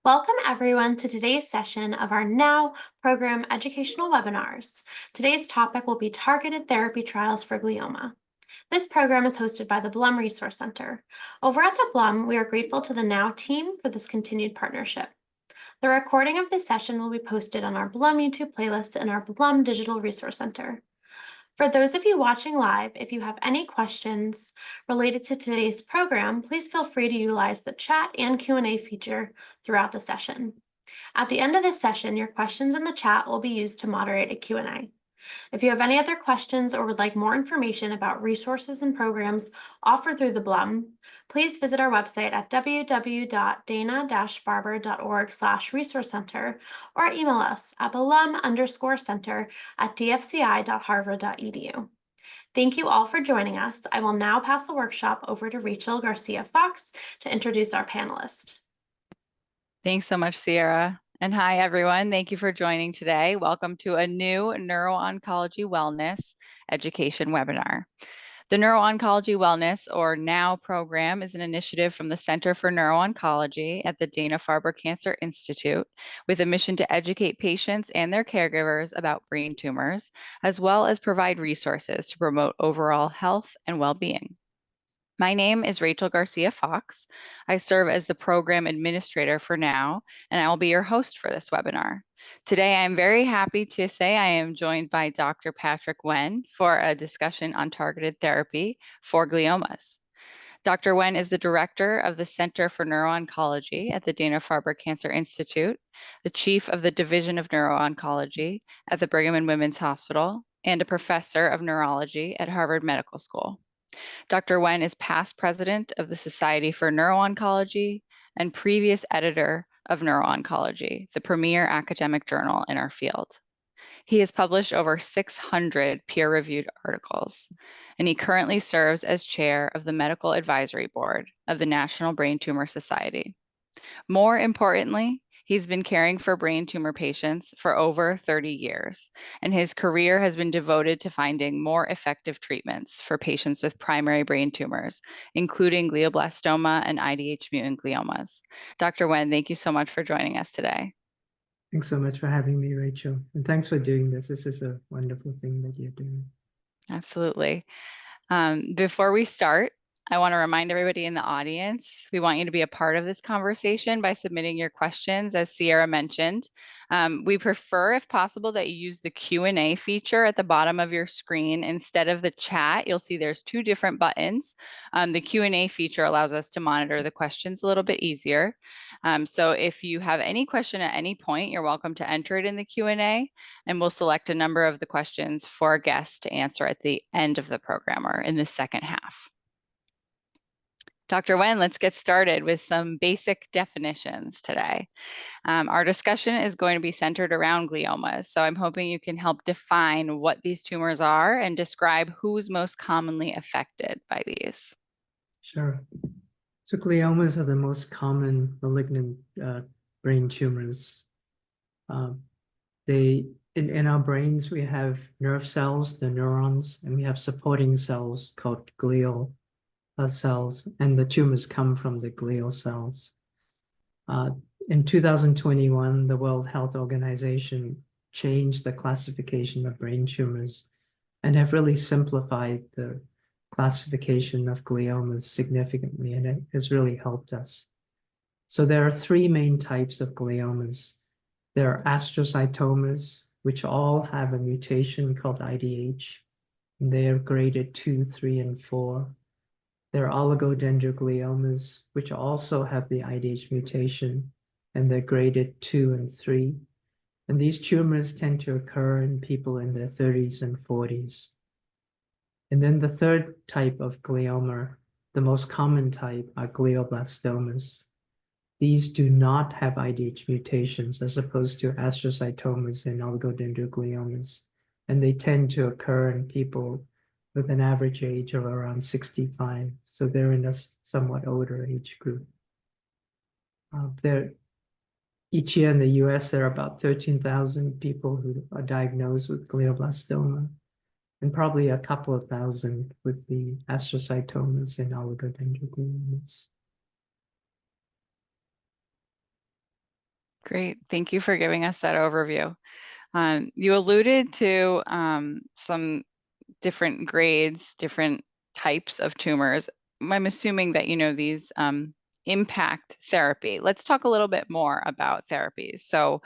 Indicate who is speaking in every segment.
Speaker 1: Welcome everyone to today's session of our NOW program educational webinars. Today's topic will be targeted therapy trials for glioma. This program is hosted by the Blum Resource Center. Over at the Blum, we are grateful to the NOW team for this continued partnership. The recording of this session will be posted on our Blum YouTube playlist and our Blum Digital Resource Center. For those of you watching live, if you have any questions related to today's program, please feel free to utilize the chat and Q&A feature throughout the session. At the end of this session, your questions in the chat will be used to moderate a Q&A. If you have any other questions or would like more information about resources and programs offered through the Blum, please visit our website at www.dana-farber.org/resource center or email us at blum_center@dfci.harvard.edu. Thank you all for joining us. I will now pass the workshop over to Rachel Garcia-Fox to introduce our panelist.
Speaker 2: Thanks so much, Sierra. And hi, everyone. Thank you for joining today. Welcome to a new Neuro-Oncology Wellness Education webinar. The Neuro-Oncology Wellness, or NOW program, is an initiative from the Center for Neuro-Oncology at the Dana-Farber Cancer Institute with a mission to educate patients and their caregivers about brain tumors, as well as provide resources to promote overall health and well-being. My name is Rachel Garcia-Fox. I serve as the program administrator for NOW, and I will be your host for this webinar. Today, I'm very happy to say I am joined by Dr. Patrick Wen for a discussion on targeted therapy for gliomas. Dr. Wen is the director of the Center for Neuro-Oncology at the Dana-Farber Cancer Institute, the chief of the Division of Neuro-Oncology at the Brigham and Women's Hospital, and a professor of neurology at Harvard Medical School. Dr. Wen is past president of the Society for Neuro-Oncology and previous editor of Neuro-Oncology, the premier academic journal in our field. He has published over 600 peer-reviewed articles, and he currently serves as chair of the Medical Advisory Board of the National Brain Tumor Society. More importantly, he's been caring for brain tumor patients for over 30 years, and his career has been devoted to finding more effective treatments for patients with primary brain tumors, including glioblastoma and IDH mutant gliomas. Dr. Wen, thank you so much for joining us today.
Speaker 3: Thanks so much for having me, Rachel. And thanks for doing this. This is a wonderful thing that you're doing.
Speaker 2: Absolutely. Before we start, I want to remind everybody in the audience, we want you to be a part of this conversation by submitting your questions, as Sierra mentioned. We prefer, if possible, that you use the Q&A feature at the bottom of your screen instead of the chat. You'll see there's two different buttons. The Q&A feature allows us to monitor the questions a little bit easier. So if you have any question at any point, you're welcome to enter it in the Q&A, and we'll select a number of the questions for our guests to answer at the end of the program or in the second half. Dr. Wen, let's get started with some basic definitions today. Our discussion is going to be centered around gliomas, so I'm hoping you can help define what these tumors are and describe who's most commonly affected by these.
Speaker 3: Sure. So gliomas are the most common malignant brain tumors. In our brains, we have nerve cells, the neurons, and we have supporting cells called glial cells, and the tumors come from the glial cells. In 2021, the World Health Organization changed the classification of brain tumors and have really simplified the classification of gliomas significantly, and it has really helped us. So there are three main types of gliomas. There are astrocytomas, which all have a mutation called IDH, and they are graded 2, 3, and 4. There are oligodendrogliomas, which also have the IDH mutation, and they're graded 2 and 3. And these tumors tend to occur in people in their 30s and 40s. And then the third type of glioma, the most common type, are glioblastomas. These do not have IDH mutations as opposed to astrocytomas and oligodendrogliomas, and they tend to occur in people with an average age of around 65. So they're in a somewhat older age group. Each year in the US, there are about 13,000 people who are diagnosed with glioblastoma, and probably a couple of thousand with the astrocytomas and oligodendrogliomas.
Speaker 2: Great. Thank you for giving us that overview. You alluded to some different grades, different types of tumors. I'm assuming that you know these impact therapy. Let's talk a little bit more about therapies. So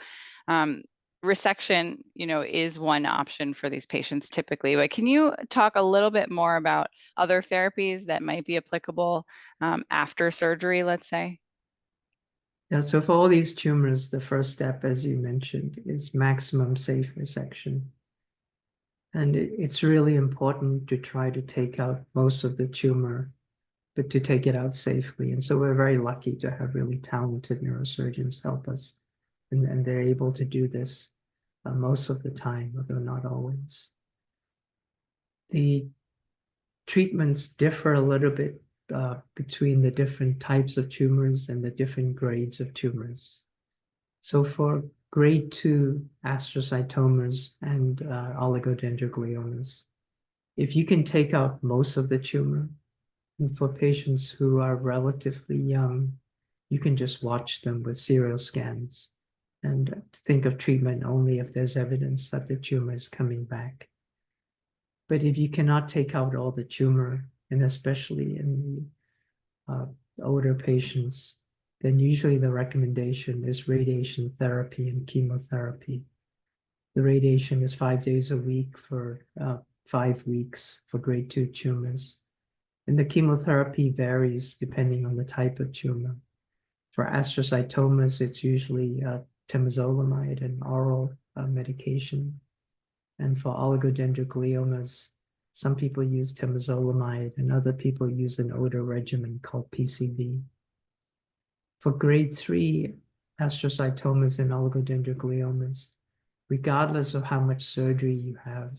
Speaker 2: resection, is one option for these patients typically, but can you talk a little bit more about other therapies that might be applicable after surgery, let's say?
Speaker 3: Yeah, so for all these tumors, the first step, as you mentioned, is maximum safe resection. And it's really important to try to take out most of the tumor, but to take it out safely. And so we're very lucky to have really talented neurosurgeons help us. And they're able to do this most of the time, although not always. The treatments differ a little bit between the different types of tumors and the different grades of tumors. So for grade 2 astrocytomas and oligodendrogliomas, if you can take out most of the tumor, and for patients who are relatively young, you can just watch them with serial scans and think of treatment only if there's evidence that the tumor is coming back. But if you cannot take out all the tumor, and especially in the older patients, then usually the recommendation is radiation therapy and chemotherapy. The radiation is 5 days a week for 5 weeks for grade 2 tumors. And the chemotherapy varies depending on the type of tumor. For astrocytomas, it's usually temozolomide and oral medication. And for oligodendrogliomas, some people use temozolomide and other people use an older regimen called PCV. For grade 3 astrocytomas and oligodendrogliomas, regardless of how much surgery you have,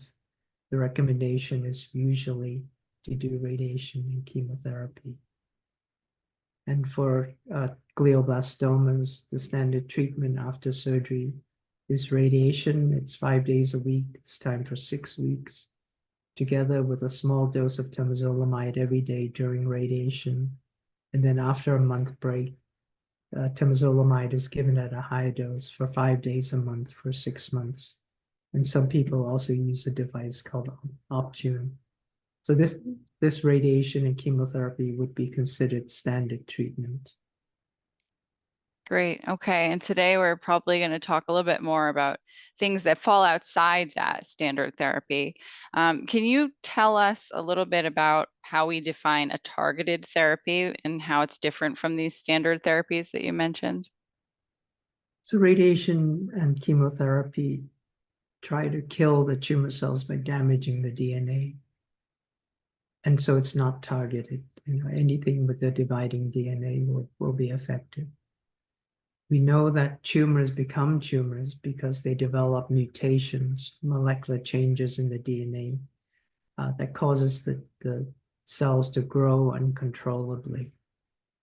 Speaker 3: the recommendation is usually to do radiation and chemotherapy. And for glioblastomas, the standard treatment after surgery is radiation. It's 5 days a week. It's time for 6 weeks, together with a small dose of temozolomide every day during radiation. And then after a month break, temozolomide is given at a higher dose for 5 days a month for 6 months. And some people also use a device called Optune. So this radiation and chemotherapy would be considered standard treatment.
Speaker 2: Great. Okay. And today we're probably going to talk a little bit more about things that fall outside that standard therapy. Can you tell us a little bit about how we define a targeted therapy and how it's different from these standard therapies that you mentioned?
Speaker 3: So radiation and chemotherapy try to kill the tumor cells by damaging the DNA. And so it's not targeted. Anything with the dividing DNA will be effective. We know that tumors become tumors because they develop mutations, molecular changes in the DNA that causes the cells to grow uncontrollably.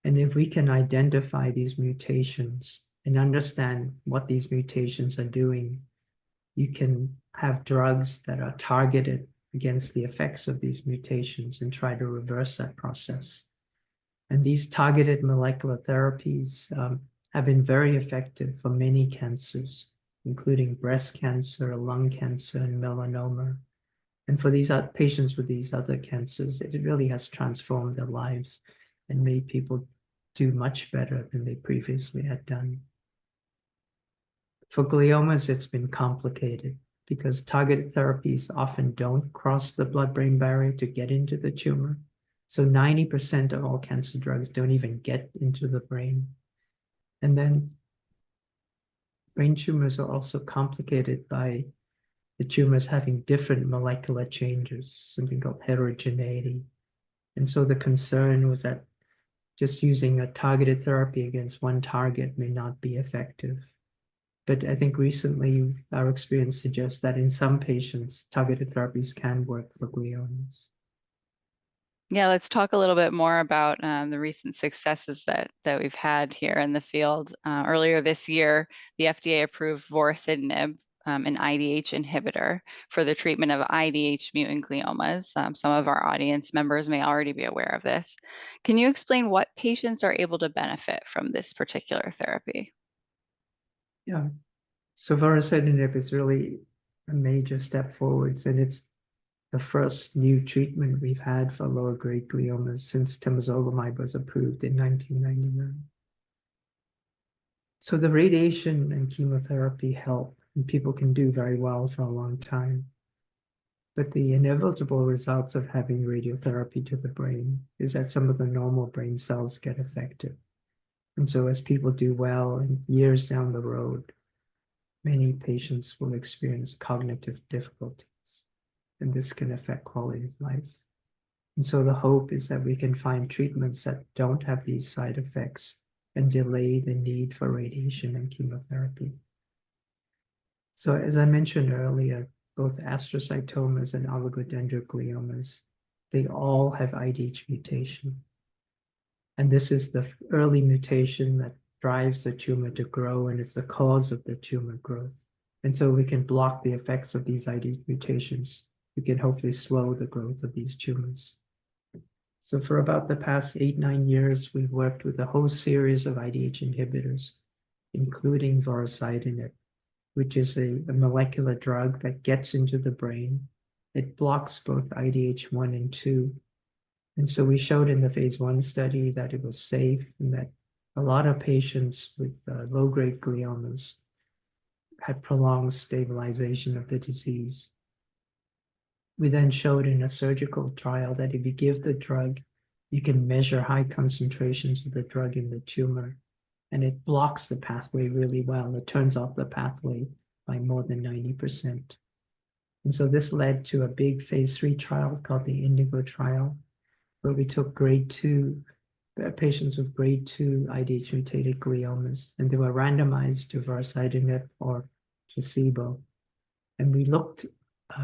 Speaker 3: And if we can identify these mutations and understand what these mutations are doing, you can have drugs that are targeted against the effects of these mutations and try to reverse that process. And these targeted molecular therapies have been very effective for many cancers, including breast cancer, lung cancer, and melanoma. And for these patients with these other cancers, it really has transformed their lives and made people do much better than they previously had done. For gliomas, it's been complicated because targeted therapies often don't cross the blood-brain barrier to get into the tumor. So 90% of all cancer drugs don't even get into the brain. And then brain tumors are also complicated by the tumors having different molecular changes, something called heterogeneity. And so the concern was that just using a targeted therapy against one target may not be effective. But I think recently our experience suggests that in some patients, targeted therapies can work for gliomas.
Speaker 2: Yeah, let's talk a little bit more about the recent successes that we've had here in the field. Earlier this year, the FDA approved vorasidenib, an IDH inhibitor for the treatment of IDH mutant gliomas. Some of our audience members may already be aware of this. Can you explain what patients are able to benefit from this particular therapy?
Speaker 3: Yeah. So vorasidenib is really a major step forwards, and it's the first new treatment we've had for lower grade gliomas since temozolomide was approved in 1999. So the radiation and chemotherapy help, and people can do very well for a long time. But the inevitable results of having radiotherapy to the brain is that some of the normal brain cells get affected. And so as people do well and years down the road, many patients will experience cognitive difficulties, and this can affect quality of life. And so the hope is that we can find treatments that don't have these side effects and delay the need for radiation and chemotherapy. So as I mentioned earlier, both astrocytomas and oligodendrogliomas, they all have IDH mutation. And this is the early mutation that drives the tumor to grow and is the cause of the tumor growth. And so we can block the effects of these IDH mutations. We can hopefully slow the growth of these tumors. So for about the past 8-9 years, we've worked with a whole series of IDH inhibitors, including vorasidenib, which is a molecular drug that gets into the brain. It blocks both IDH1 and 2. And so we showed in the phase 1 study that it was safe and that a lot of patients with low-grade gliomas had prolonged stabilization of the disease. We then showed in a surgical trial that if you give the drug, you can measure high concentrations of the drug in the tumor, and it blocks the pathway really well. It turns off the pathway by more than 90%. And so this led to a big phase 3 trial called the Indigo trial, where we took grade 2 patients with grade 2 IDH mutated gliomas, and they were randomized to vorasidenib or placebo. And we looked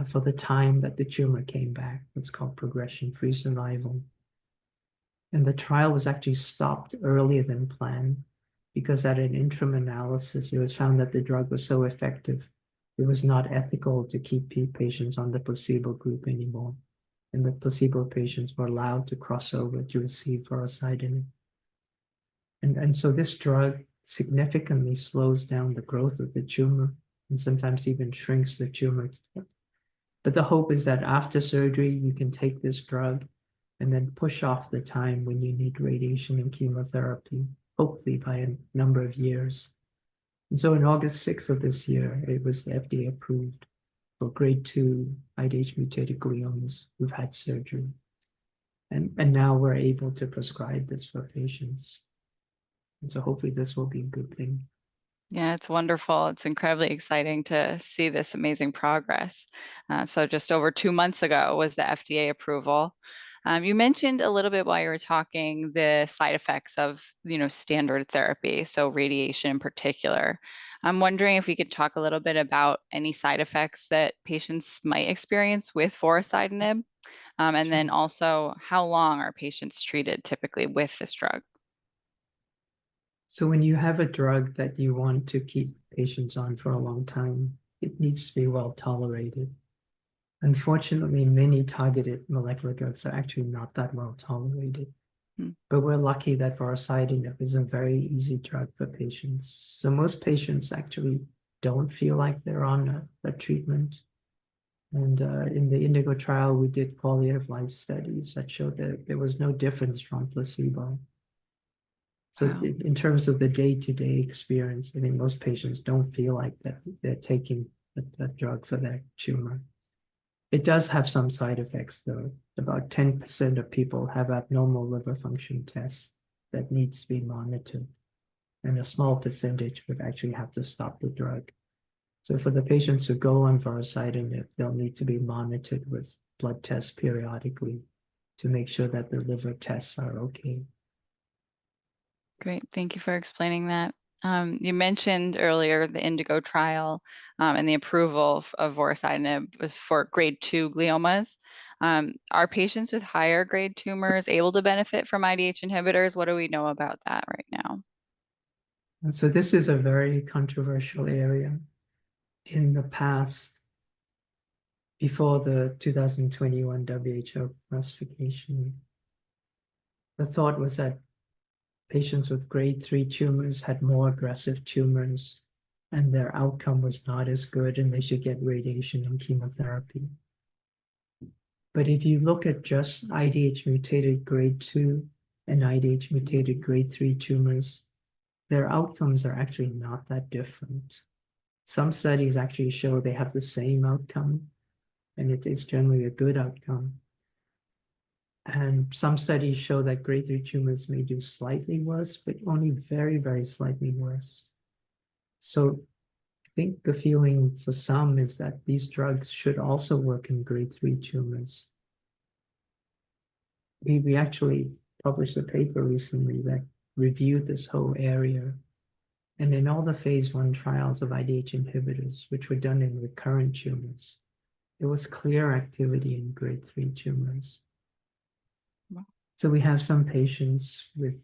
Speaker 3: for the time that the tumor came back. It's called progression-free survival. And the trial was actually stopped earlier than planned because at an interim analysis, it was found that the drug was so effective, it was not ethical to keep patients on the placebo group anymore. And the placebo patients were allowed to cross over to receive vorasidenib. And so this drug significantly slows down the growth of the tumor and sometimes even shrinks the tumor. But the hope is that after surgery, you can take this drug and then push off the time when you need radiation and chemotherapy, hopefully by a number of years. And so on August 6th of this year, it was FDA approved for grade 2 IDH mutated gliomas who've had surgery. And now we're able to prescribe this for patients. And so hopefully this will be a good thing.
Speaker 2: Yeah, it's wonderful. It's incredibly exciting to see this amazing progress. So just over 2 months ago was the FDA approval. You mentioned a little bit while you were talking the side effects of, standard therapy, so radiation in particular. I'm wondering if we could talk a little bit about any side effects that patients might experience with vorasidenib, and then also how long are patients treated typically with this drug?
Speaker 3: So when you have a drug that you want to keep patients on for a long time, it needs to be well tolerated. Unfortunately, many targeted molecular drugs are actually not that well tolerated. But we're lucky that vorasidenib is a very easy drug for patients. So most patients actually don't feel like they're on a treatment. And in the Indigo trial, we did quality of life studies that showed that there was no difference from placebo. So
Speaker 2: Wow.
Speaker 3: in terms of the day-to-day experience, I think most patients don't feel like that they're taking a drug for their tumor. It does have some side effects, though. About 10% of people have abnormal liver function tests that needs to be monitored, and a small percentage would actually have to stop the drug. So for the patients who go on vorasidenib, they'll need to be monitored with blood tests periodically to make sure that the liver tests are okay.
Speaker 2: Great. Thank you for explaining that. You mentioned earlier the Indigo trial and the approval of vorasidenib was for grade 2 gliomas. Are patients with higher grade tumors able to benefit from IDH inhibitors? What do we know about that right now?
Speaker 3: And so this is a very controversial area. In the past, before the 2021 WHO classification, the thought was that patients with grade 3 tumors had more aggressive tumors and their outcome was not as good, and they should get radiation and chemotherapy. But if you look at just IDH mutated grade 2 and IDH mutated grade 3 tumors, their outcomes are actually not that different. Some studies actually show they have the same outcome, and it is generally a good outcome. And some studies show that grade 3 tumors may do slightly worse, but only very, very slightly worse. So I think the feeling for some is that these drugs should also work in grade 3 tumors. We actually published a paper recently that reviewed this whole area. And in all the phase 1 trials of IDH inhibitors, which were done in recurrent tumors, there was clear activity in grade 3 tumors.
Speaker 2: Wow.
Speaker 3: So we have some patients with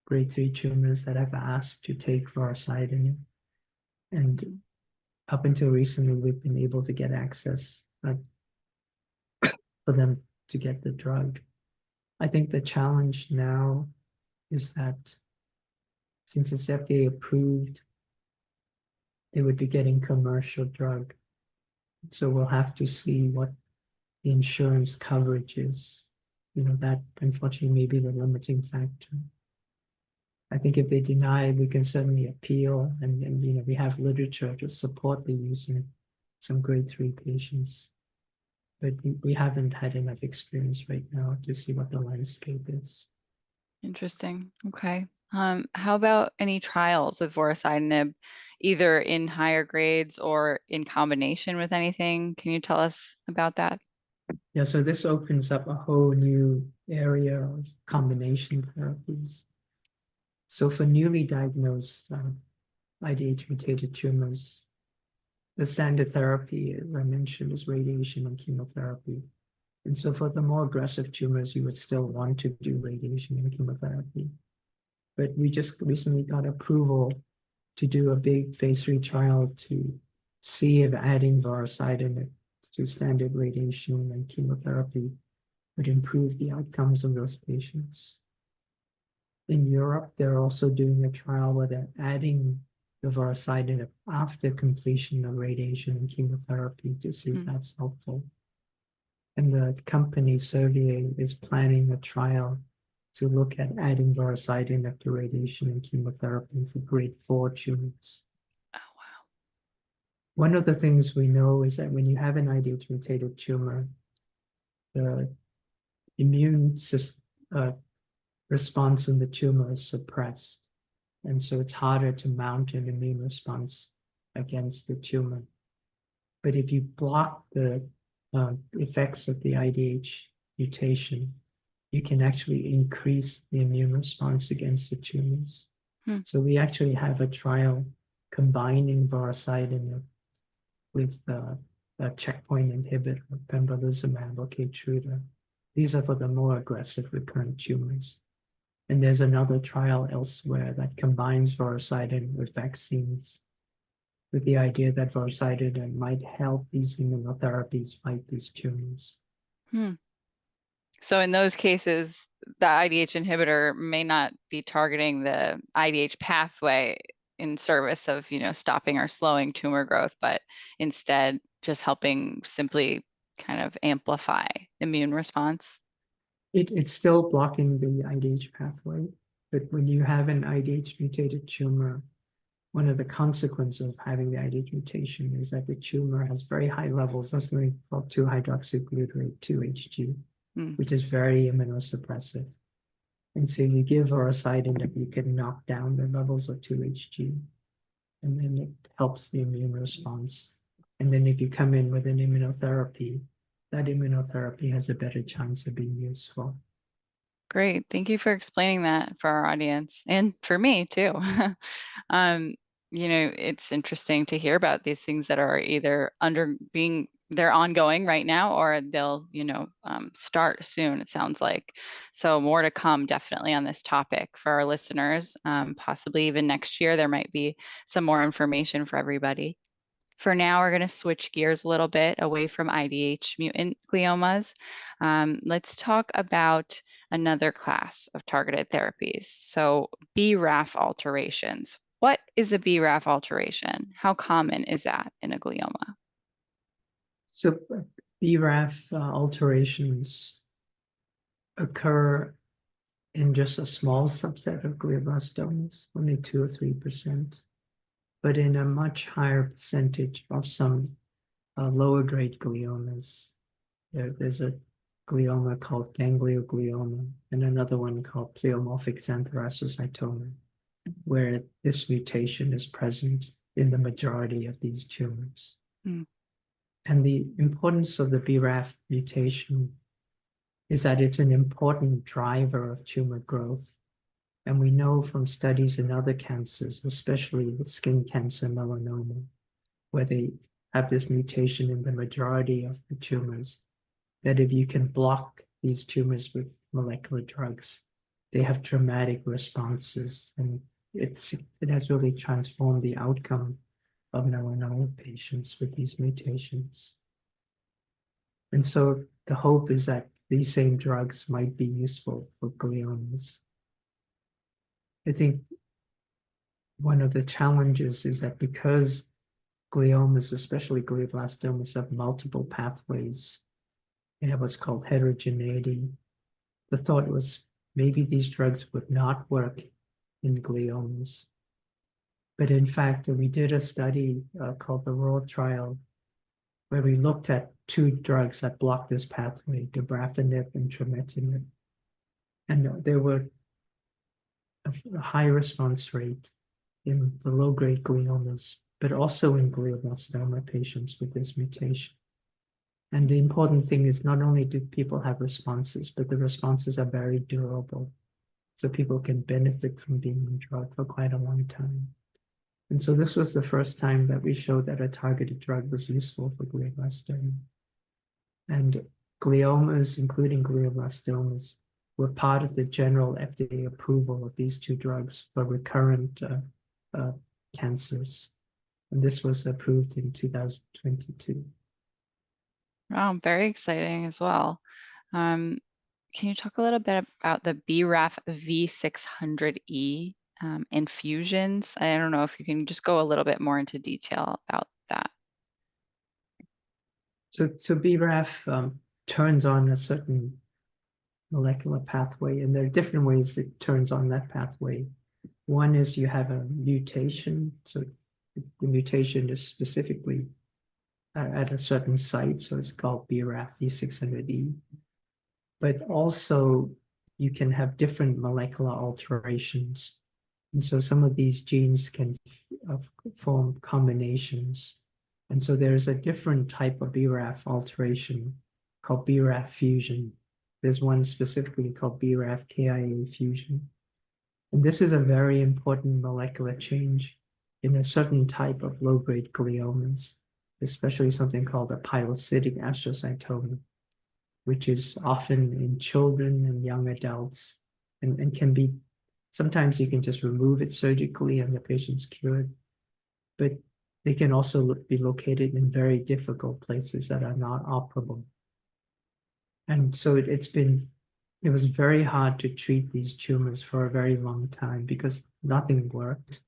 Speaker 3: grade 3 tumors that I've asked to take vorasidenib. And up until recently, we've been able to get access for them to get the drug. I think the challenge now is that since it's FDA approved, they would be getting commercial drug. So we'll have to see what the insurance coverage is. You know, that unfortunately may be the limiting factor. I think if they deny, we can certainly appeal, and you know, we have literature to support the use in some grade 3 patients. But we haven't had enough experience right now to see what the landscape is.
Speaker 2: Interesting. Okay. How about any trials with vorasidenib, either in higher grades or in combination with anything? Can you tell us about that?
Speaker 3: Yeah, so this opens up a whole new area of combination therapies. So for newly diagnosed IDH mutated tumors, the standard therapy, as I mentioned, is radiation and chemotherapy. And so for the more aggressive tumors, you would still want to do radiation and chemotherapy. But we just recently got approval to do a big phase 3 trial to see if adding vorasidenib to standard radiation and chemotherapy would improve the outcomes of those patients. In Europe, they're also doing a trial where they're adding the vorasidenib after completion of radiation and chemotherapy to see if that's helpful. And the company Servier is planning a trial to look at adding vorasidenib to radiation and chemotherapy for grade 4 tumors.
Speaker 2: Oh, wow.
Speaker 3: One of the things we know is that when you have an IDH mutated tumor, the immune system response in the tumor is suppressed. And so it's harder to mount an immune response against the tumor. But if you block the effects of the IDH mutation, you can actually increase the immune response against the tumors. So we actually have a trial combining vorasidenib with a checkpoint inhibitor, pembrolizumab or Keytruda. These are for the more aggressive recurrent tumors. And there's another trial elsewhere that combines vorasidenib with vaccines, with the idea that vorasidenib might help these immunotherapies fight these tumors.
Speaker 2: So in those cases, the IDH inhibitor may not be targeting the IDH pathway in service of, you know, stopping or slowing tumor growth, but instead just helping simply kind of amplify immune response.
Speaker 3: It's still blocking the IDH pathway, but when you have an IDH mutated tumor, one of the consequences of having the IDH mutation is that the tumor has very high levels of something called 2-hydroxyglutarate 2-HG, which is very immunosuppressive. And so you give vorasidenib, you can knock down the levels of 2-HG, and then it helps the immune response. And then if you come in with an immunotherapy, that immunotherapy has a better chance of being useful.
Speaker 2: Great. Thank you for explaining that for our audience and for me too. You know, it's interesting to hear about these things that are either they're ongoing right now, or they'll, you know, start soon, it sounds like. So more to come definitely on this topic for our listeners. Possibly even next year, there might be some more information for everybody. For now, we're going to switch gears a little bit away from IDH mutant gliomas. Let's talk about another class of targeted therapies. So BRAF alterations. What is a BRAF alteration? How common is that in a glioma?
Speaker 3: So BRAF alterations occur in just a small subset of glioblastomas, only 2 or 3%, but in a much higher percentage of some lower grade gliomas. There's a glioma called ganglioglioma and another one called pleomorphic xanthorhabdocytoma, where this mutation is present in the majority of these tumors.
Speaker 2: Mm.
Speaker 3: And the importance of the BRAF mutation is that it's an important driver of tumor growth. And we know from studies in other cancers, especially the skin cancer melanoma, where they have this mutation in the majority of the tumors, that if you can block these tumors with molecular drugs, they have dramatic responses. And it has really transformed the outcome of melanoma patients with these mutations. And so the hope is that these same drugs might be useful for gliomas. I think one of the challenges is that because gliomas, especially glioblastomas, have multiple pathways, they have what's called heterogeneity. The thought was maybe these drugs would not work in gliomas. But in fact, we did a study called the ROAR trial, where we looked at 2 drugs that block this pathway, dabrafenib and trametinib. And there were a high response rate in the low-grade gliomas, but also in glioblastoma patients with this mutation. And the important thing is not only do people have responses, but the responses are very durable. So people can benefit from being on drug for quite a long time. And so this was the first time that we showed that a targeted drug was useful for glioblastoma. And gliomas, including glioblastomas, were part of the general FDA approval of these 2 drugs for recurrent cancers. And this was approved in 2022.
Speaker 2: Wow, very exciting as well. Can you talk a little bit about the BRAF V600E infusions? I don't know if you can just go a little bit more into detail about that.
Speaker 3: So BRAF turns on a certain molecular pathway, and there are different ways it turns on that pathway. One is you have a mutation, so the mutation is specifically at a certain site, so it's called BRAF V600E. But also you can have different molecular alterations. And so some of these genes can form combinations. And so there's a different type of BRAF alteration called BRAF fusion. There's one specifically called BRAF KIA fusion. And this is a very important molecular change in a certain type of low-grade gliomas, especially something called a pilocytic astrocytoma, which is often in children and young adults, and can be, sometimes you can just remove it surgically and the patient's cured, but they can also be located in very difficult places that are not operable. And so it was very hard to treat these tumors for a very long time because nothing worked.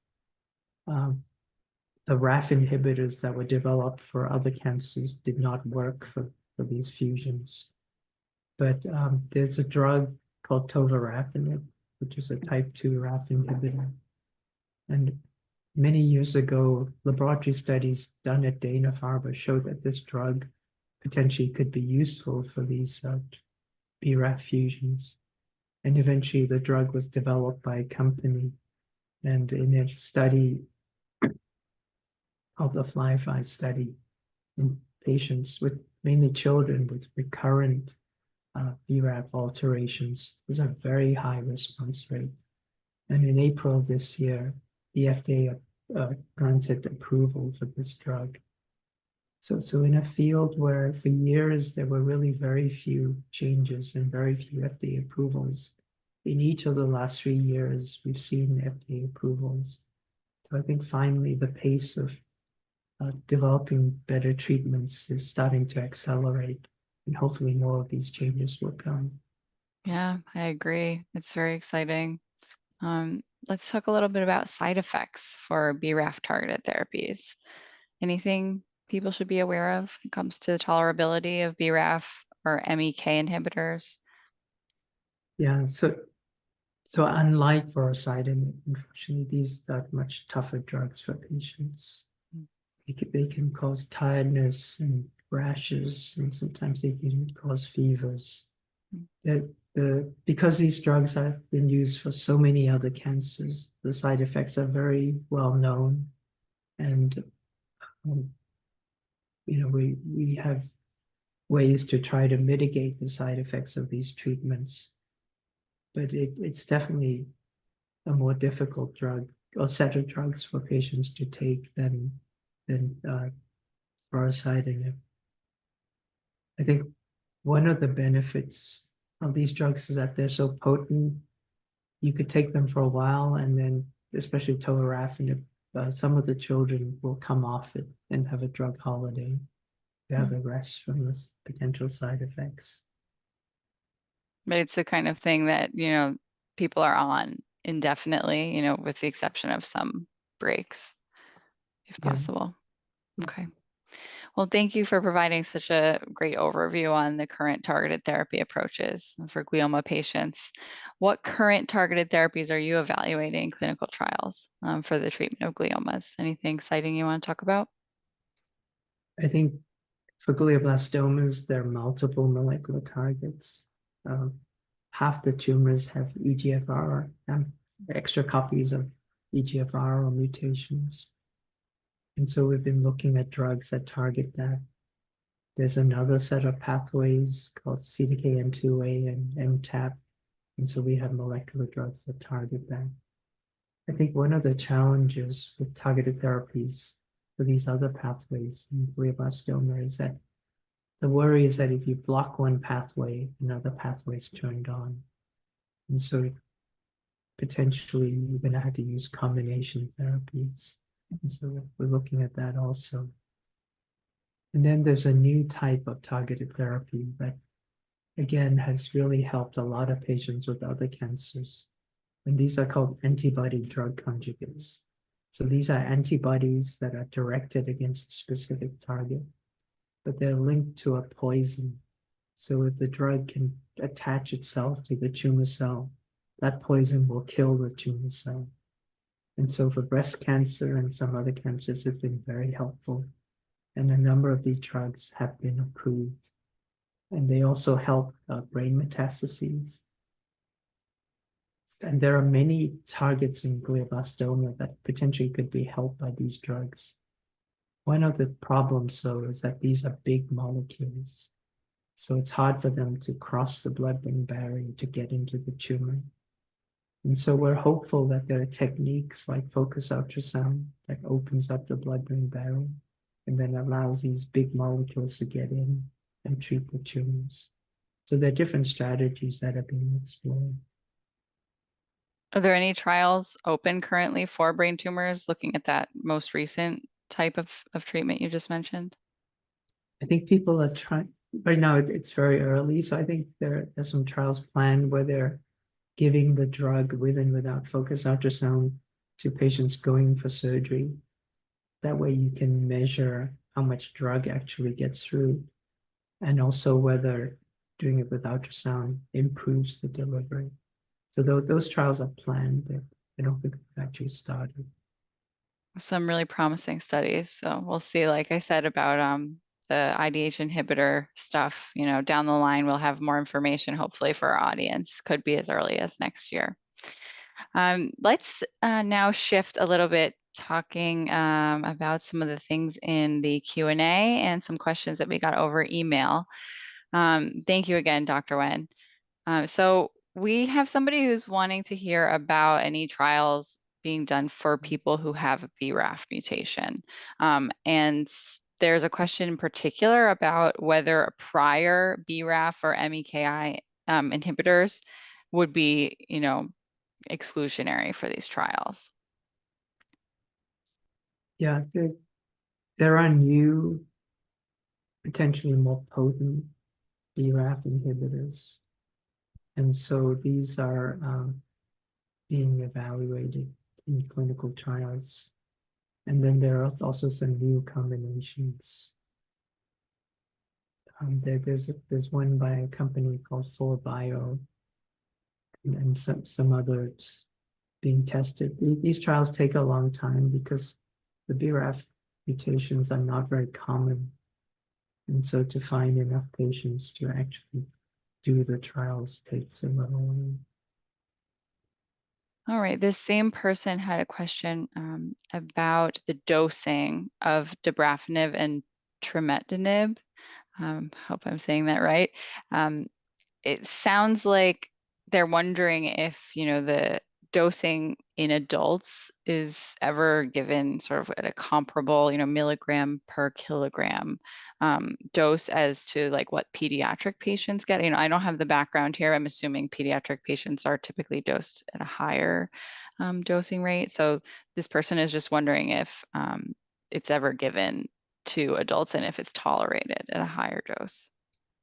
Speaker 3: The RAF inhibitors that were developed for other cancers did not work for these fusions. But there's a drug called tovorafenib, which is a type 2 RAF inhibitor. And many years ago, laboratory studies done at Dana-Farber showed that this drug potentially could be useful for these BRAF fusions. And eventually the drug was developed by a company, and in a study called the FLY-FI study in patients with mainly children with recurrent BRAF alterations, there's a very high response rate. And in April of this year, the FDA granted approval for this drug. So in a field where for years there were really very few changes and very few FDA approvals, in each of the last 3 years, we've seen FDA approvals. So I think finally the pace of developing better treatments is starting to accelerate, and hopefully more of these changes will come.
Speaker 2: Yeah, I agree. It's very exciting. let's talk a little bit about side effects for BRAF targeted therapies. Anything people should be aware of when it comes to the tolerability of BRAF or MEK inhibitors?
Speaker 3: Yeah, so unlike vorasidenib, unfortunately, these are much tougher drugs for patients.
Speaker 2: Mm.
Speaker 3: They can cause tiredness and rashes, and sometimes they can cause fevers. Because these drugs have been used for so many other cancers, the side effects are very well known, and um, we have ways to try to mitigate the side effects of these treatments, but it's definitely a more difficult drug or set of drugs for patients to take than vorasidenib. I think one of the benefits of these drugs is that they're so potent. You could take them for a while, and then, especially tovorafenib, some of the children will come off it and have a drug holiday to have a rest from the potential side effects.
Speaker 2: But it's the kind of thing that, people are on indefinitely, with the exception of some breaks, if
Speaker 3: Yeah.
Speaker 2: possible. Okay. Well, thank you for providing such a great overview on the current targeted therapy approaches for glioma patients. What current targeted therapies are you evaluating in clinical trials for the treatment of gliomas? Anything exciting you want to talk about?
Speaker 3: I think for glioblastomas, there are multiple molecular targets. Half the tumors have EGFR and extra copies of EGFR or mutations. And so we've been looking at drugs that target that. There's another set of pathways called CDKN2A and MTAP. And so we have molecular drugs that target that. I think one of the challenges with targeted therapies for these other pathways in glioblastoma is that the worry is that if you block one pathway, another pathway is turned on. And so potentially you're going to have to use combination therapies. And so we're looking at that also. And then there's a new type of targeted therapy that, again, has really helped a lot of patients with other cancers. And these are called antibody drug conjugates. So these are antibodies that are directed against a specific target, but they're linked to a poison. So if the drug can attach itself to the tumor cell, that poison will kill the tumor cell. And so for breast cancer and some other cancers, it's been very helpful. And a number of these drugs have been approved. And they also help brain metastases. And there are many targets in glioblastoma that potentially could be helped by these drugs. One of the problems, though, is that these are big molecules. So it's hard for them to cross the blood-brain barrier to get into the tumor. And so we're hopeful that there are techniques like focus ultrasound that opens up the blood-brain barrier and then allows these big molecules to get in and treat the tumors. So there are different strategies that are being explored.
Speaker 2: Are there any trials open currently for brain tumors looking at that most recent type of treatment you just mentioned?
Speaker 3: I think people are trying, right now it's very early, so I think there are some trials planned where they're giving the drug with and without focus ultrasound to patients going for surgery. That way you can measure how much drug actually gets through, and also whether doing it with ultrasound improves the delivery. So those trials are planned, but I don't think they've actually started.
Speaker 2: Some really promising studies. So we'll see, like I said, about the IDH inhibitor stuff, down the line, we'll have more information, hopefully, for our audience. Could be as early as next year. Let's now shift a little bit, talking about some of the things in the Q&A and some questions that we got over email. Thank you again, Dr. Wen. So we have somebody who's wanting to hear about any trials being done for people who have a BRAF mutation. And there's a question in particular about whether a prior BRAF or MEKI inhibitors would be, exclusionary for these trials.
Speaker 3: Yeah, there are new, potentially more potent BRAF inhibitors. And so these are being evaluated in clinical trials. And then there are also some new combinations. There's one by a company called 4Bio, and some others being tested. These trials take a long time because the BRAF mutations are not very common. And so to find enough patients to actually do the trials takes a little while.
Speaker 2: All right, this same person had a question about the dosing of dabrafenib and trametinib. Hope I'm saying that right. It sounds like they're wondering if, the dosing in adults is ever given sort of at a comparable, milligram per kilogram dose as to like what pediatric patients get. I don't have the background here. I'm assuming pediatric patients are typically dosed at a higher dosing rate. So this person is just wondering if it's ever given to adults and if it's tolerated at a higher dose.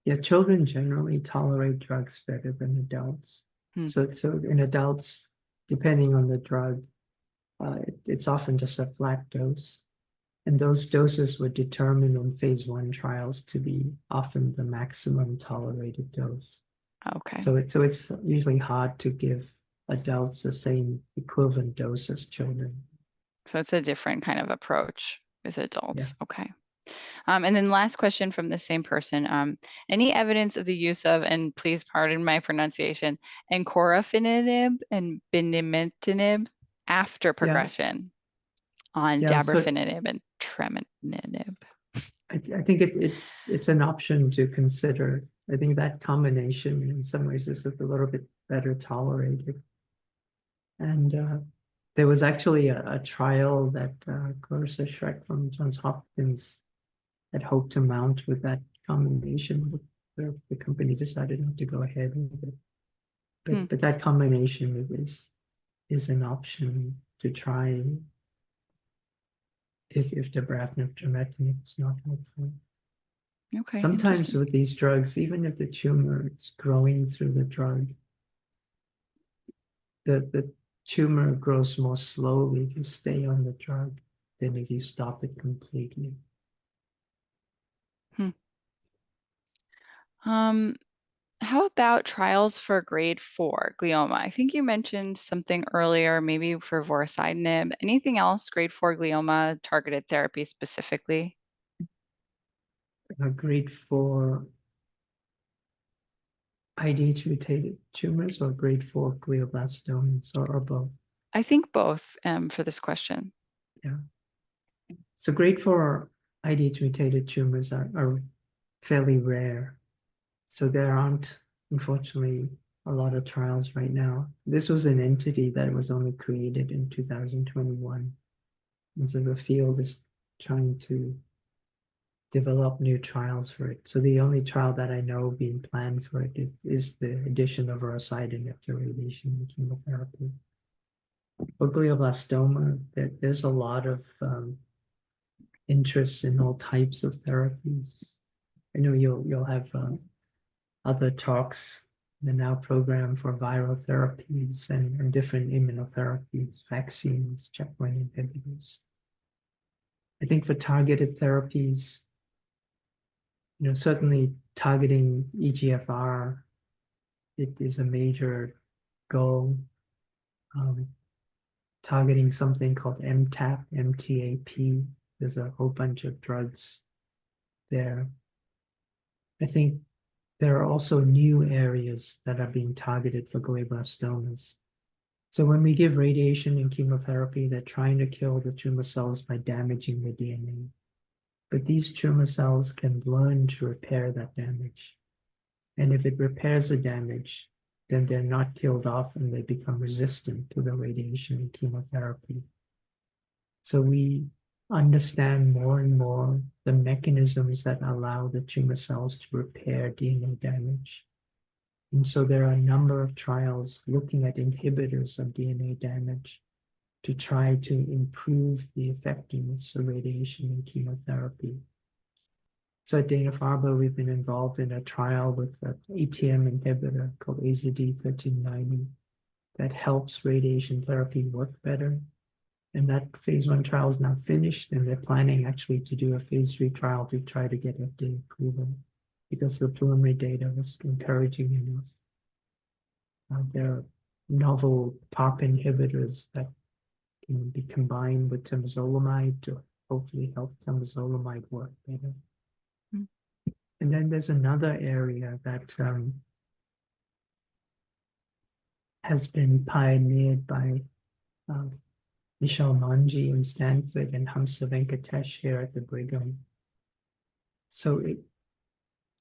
Speaker 3: Yeah, children generally tolerate drugs better than adults. So in adults, depending on the drug, it's often just a flat dose. And those doses were determined in phase 1 trials to be often the maximum tolerated dose.
Speaker 2: Okay.
Speaker 3: So it's usually hard to give adults the same equivalent dose as children.
Speaker 2: So it's a different kind of approach with adults. Yeah. Okay. And then last question from the same person. Any evidence of the use of, and please pardon my pronunciation, encorafenib and binimetinib after progression on dabrafenib and trametinib?
Speaker 3: I think it's an option to consider. I think that combination in some ways is a little bit better tolerated. And there was actually a trial that Clarissa Schreck from Johns Hopkins had hoped to mount with that combination, but the company decided not to go ahead with it. But that combination is an option to try if dabrafenib trametinib is not helpful.
Speaker 2: Okay.
Speaker 3: Sometimes with these drugs, even if the tumor is growing through the drug, the tumor grows more slowly if you stay on the drug than if you stop it completely.
Speaker 2: How about trials for grade 4 glioma? I think you mentioned something earlier, maybe for vorasidenib. Anything else grade 4 glioma targeted therapy specifically?
Speaker 3: Grade 4 IDH mutated tumors or grade 4 glioblastomas or both?
Speaker 2: I think both for this question.
Speaker 3: Yeah. So grade 4 IDH mutated tumors are fairly rare. So there aren't, unfortunately, a lot of trials right now. This was an entity that was only created in 2021. And so the field is trying to develop new trials for it. So the only trial that I know being planned for it is the addition of vorasidenib to radiation and chemotherapy. For glioblastoma, there's a lot of interest in all types of therapies. I know you'll have other talks in the NOW program for viral therapies and different immunotherapies, vaccines, checkpoint inhibitors. I think for targeted therapies, certainly targeting EGFR, it is a major goal. Targeting something called MTAP, MTAP, there's a whole bunch of drugs there. I think there are also new areas that are being targeted for glioblastomas. So when we give radiation and chemotherapy, they're trying to kill the tumor cells by damaging the DNA. But these tumor cells can learn to repair that damage. And if it repairs the damage, then they're not killed off and they become resistant to the radiation and chemotherapy. So we understand more and more the mechanisms that allow the tumor cells to repair DNA damage. And so there are a number of trials looking at inhibitors of DNA damage to try to improve the effectiveness of radiation and chemotherapy. So at Dana-Farber, we've been involved in a trial with an ATM inhibitor called AZD1390 that helps radiation therapy work better. And that phase 1 trial is now finished, and they're planning actually to do a phase 3 trial to try to get FDA approval because the preliminary data was encouraging enough. There are novel PARP inhibitors that can be combined with temozolomide to hopefully help temozolomide work better.
Speaker 2: Mm.
Speaker 3: And then there's another area that has been pioneered by Michelle Manji in Stanford and Hamsa Venkatesh here at the Brigham. So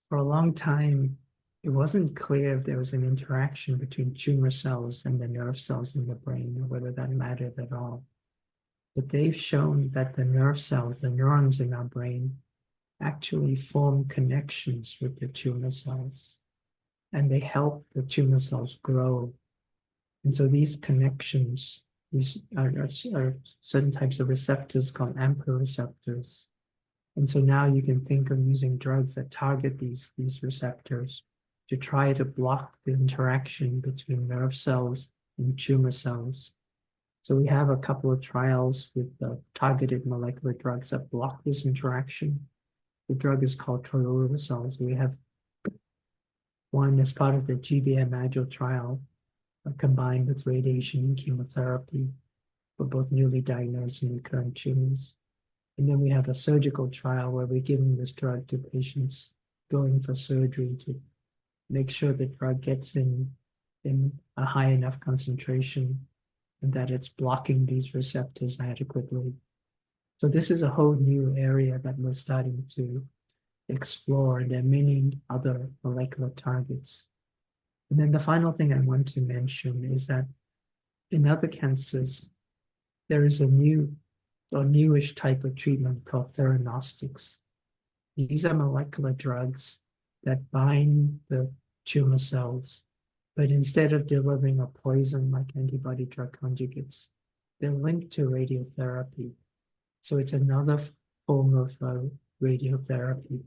Speaker 3: for a long time, it wasn't clear if there was an interaction between tumor cells and the nerve cells in the brain, or whether that mattered at all. But they've shown that the nerve cells, the neurons in our brain, actually form connections with the tumor cells, and they help the tumor cells grow. And so these connections, these are certain types of receptors called AMPA receptors. And so now you can think of using drugs that target these receptors to try to block the interaction between nerve cells and tumor cells. So we have a couple of trials with targeted molecular drugs that block this interaction. The drug is called troriluzole. We have one as part of the GBM Agile trial combined with radiation and chemotherapy for both newly diagnosed and recurrent tumors. And then we have a surgical trial where we're giving this drug to patients going for surgery to make sure the drug gets in a high enough concentration and that it's blocking these receptors adequately. So this is a whole new area that we're starting to explore, and there are many other molecular targets. And then the final thing I want to mention is that in other cancers, there is a new or newish type of treatment called theranostics. These are molecular drugs that bind the tumor cells, but instead of delivering a poison like antibody drug conjugates, they're linked to radiotherapy. So it's another form of radiotherapy.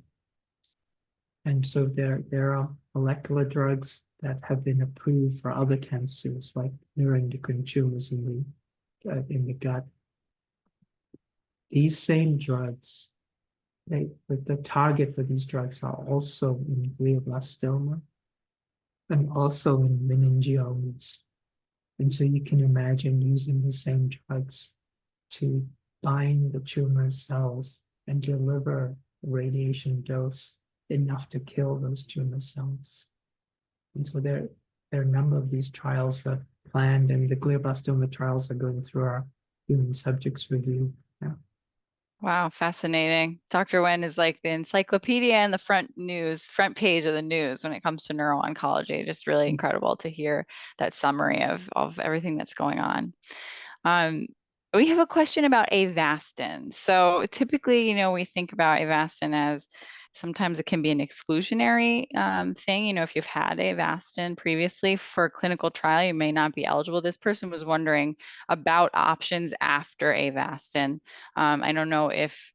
Speaker 3: And so there are molecular drugs that have been approved for other cancers like neuroendocrine tumors in the gut. These same drugs, the target for these drugs are also in glioblastoma and also in meningiomas. And so you can imagine using the same drugs to bind the tumor cells and deliver a radiation dose enough to kill those tumor cells. And so there are a number of these trials that are planned, and the glioblastoma trials are going through our human subjects review now.
Speaker 2: Wow, fascinating. Dr. Wen is like the encyclopedia and the front page of the news when it comes to neuro-oncology. Just really incredible to hear that summary of everything that's going on. We have a question about Avastin. So typically, we think about Avastin as sometimes it can be an exclusionary thing. If you've had Avastin previously for clinical trial, you may not be eligible. This person was wondering about options after Avastin. I don't know if,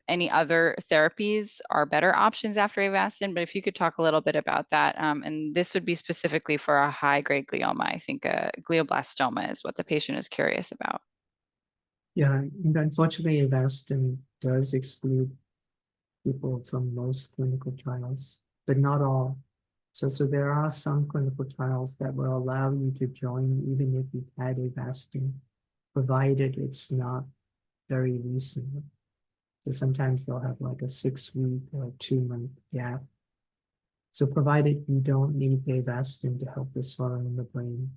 Speaker 2: any other therapies are better options after Avastin, but if you could talk a little bit about that. And this would be specifically for a high-grade glioma. I think glioblastoma is what the patient is curious about.
Speaker 3: Yeah, and unfortunately, Avastin does exclude people from most clinical trials, but not all. So there are some clinical trials that will allow you to join even if you've had Avastin, provided it's not very recent. So sometimes they'll have like a 6-week or a 2-month gap. So provided you don't need Avastin to help the swelling in the brain,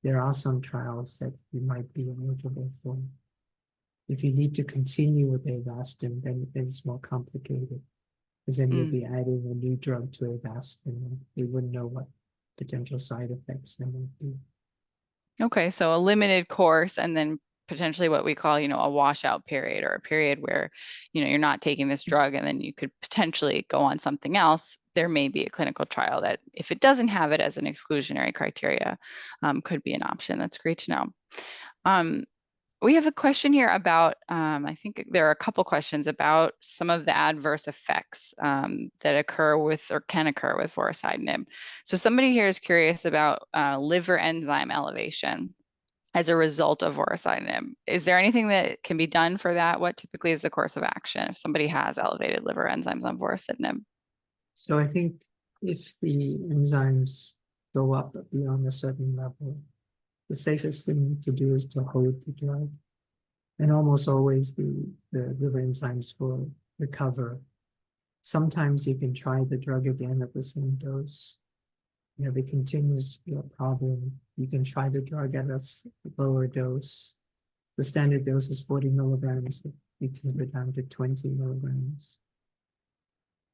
Speaker 3: there are some trials that you might be eligible for. If you need to continue with Avastin, then it's more complicated, because then you'll be adding a new drug to Avastin, and they wouldn't know what potential side effects there might be.
Speaker 2: Okay, so a limited course, and then potentially what we call, a washout period, or a period where, you're not taking this drug, and then you could potentially go on something else. There may be a clinical trial that, if it doesn't have it as an exclusionary criteria, could be an option. That's great to know. We have a question here about, I think there are a couple questions about some of the adverse effects that occur with or can occur with vorasidenib. So somebody here is curious about liver enzyme elevation as a result of vorasidenib. Is there anything that can be done for that? What typically is the course of action if somebody has elevated liver enzymes on vorasidenib?
Speaker 3: So I think if the enzymes go up beyond a certain level, the safest thing to do is to hold the drug. And almost always the liver enzymes will recover. Sometimes you can try the drug again at the same dose. If it continues to be a problem, you can try the drug at a lower dose. The standard dose is 40 milligrams, but you can go down to 20 milligrams.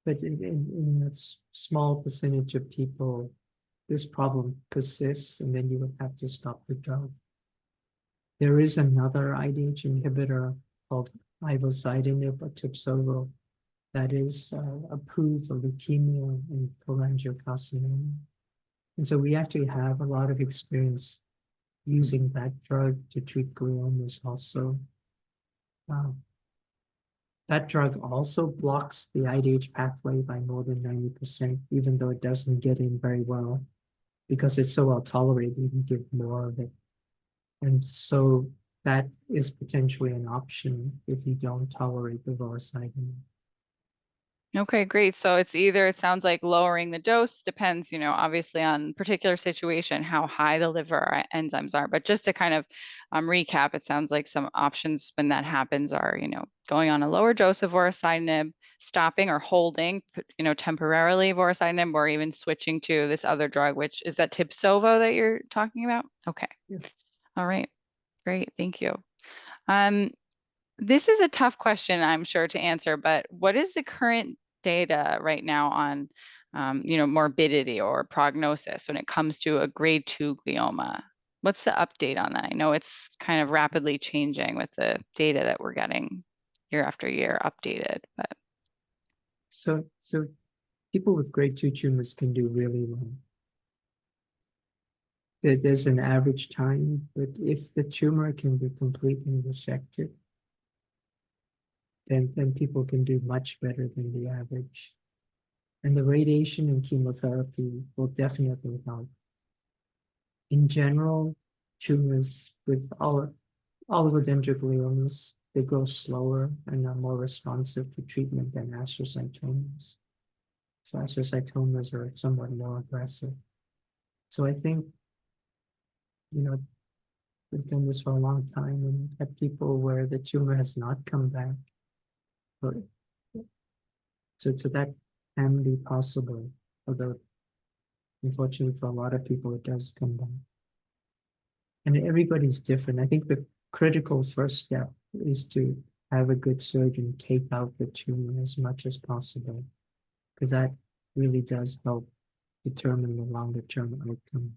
Speaker 3: But in a small percentage of people, this problem persists, and then you would have to stop the drug. There is another IDH inhibitor called ivosidenib or Tibsovo that is approved for leukemia and cholangiocarcinoma. And so we actually have a lot of experience using that drug to treat gliomas also. That drug also blocks the IDH pathway by more than 90%, even though it doesn't get in very well. Because it's so well tolerated, you can give more of it. And so that is potentially an option if you don't tolerate the vorasidenib.
Speaker 2: Okay, great. So it's either, it sounds like lowering the dose depends, obviously on particular situation, how high the liver enzymes are. But just to kind of recap, it sounds like some options when that happens are, going on a lower dose of vorasidenib, stopping or holding, temporarily vorasidenib, or even switching to this other drug, which is that Tibsovo that you're talking about? Okay.
Speaker 3: Yeah.
Speaker 2: All right. Great. Thank you. This is a tough question, I'm sure, to answer, but what is the current data right now on, morbidity or prognosis when it comes to a grade 2 glioma? What's the update on that? I know it's kind of rapidly changing with the data that we're getting year after year updated, but.
Speaker 3: So people with grade 2 tumors can do really well. There's an average time, but if the tumor can be completely resected, then people can do much better than the average. And the radiation and chemotherapy will definitely help. In general, tumors with oligodendrogliomas, they grow slower and are more responsive to treatment than astrocytomas. So astrocytomas are somewhat more aggressive. So I think, we've done this for a long time and had people where the tumor has not come back. But so that can be possible, although unfortunately for a lot of people it does come back. And everybody's different. I think the critical first step is to have a good surgeon take out the tumor as much as possible, because that really does help determine the longer term outcome.